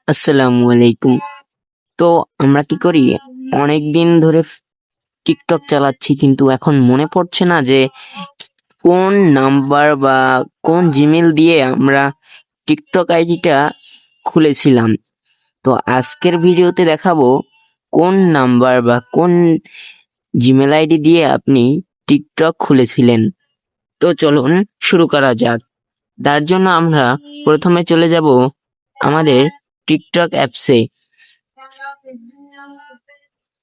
আসসালামু আলাইকুম। তো আমরা কি করি, অনেক দিন ধরে টিকটক চালাচ্ছি, কিন্তু এখন মনে পড়ছে না যে কোন নাম্বার বা কোন জিমেল দিয়ে আমরা টিকটক আইডিটা খুলেছিলাম। তো আজকের ভিডিওতে দেখাবো কোন নাম্বার বা কোন জিমেল আইডি দিয়ে আপনি টিকটক খুলেছিলেন। তো চলুন শুরু করা যাক। তার জন্য আমরা প্রথমে চলে যাব আমাদের টিকটক অ্যাপসে।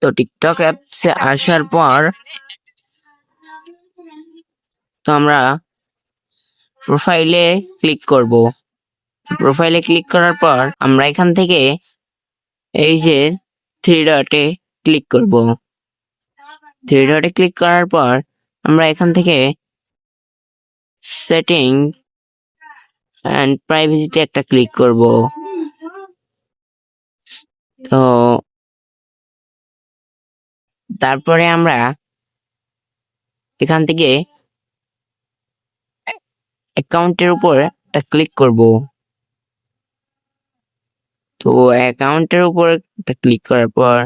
তো টিকটক অ্যাপসে আসার পর আমরা প্রোফাইলে ক্লিক করব। প্রোফাইলে ক্লিক করার পর আমরা এখান থেকে এই যে থ্রি ডটে ক্লিক করব। থ্রি ডটে ক্লিক করার পর আমরা এখান থেকে সেটিং অ্যান্ড প্রাইভেসিতে একটা ক্লিক করব। তো তারপরে আমরা এখান থেকে অ্যাকাউন্টের উপর একটা ক্লিক করব। তো অ্যাকাউন্টের উপর একটা ক্লিক করার পর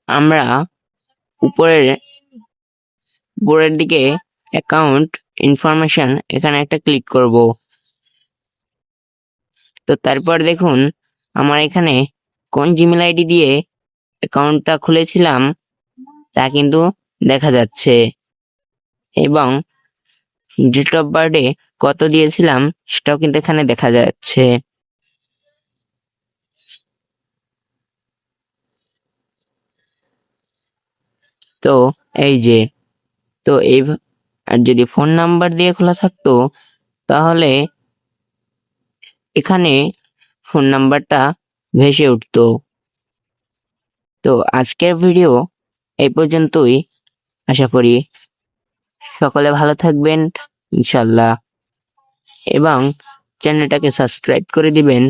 আমরা উপরের দিকে অ্যাকাউন্ট ইনফরমেশন এখানে একটা ক্লিক করব। তো তারপর দেখুন আমার এখানে কোন জিমেল আইডি দিয়ে অ্যাকাউন্টটা খুলেছিলাম তা কিন্তু দেখা যাচ্ছে, এবং ডেট অফ বার্থে কত দিয়েছিলাম সেটাও কিন্তু এখানে দেখা যাচ্ছে। তো এই যে, তো এই আর যদি ফোন নাম্বার দিয়ে খোলা থাকতো তাহলে এখানে ফোন নাম্বারটা ভেসে উঠতো। তো আজকের ভিডিও এই পর্যন্তই। আশা করি সকলে ভালো থাকবেন ইনশাল্লাহ, এবং চ্যানেলটাকে সাবস্ক্রাইব করে দিবেন।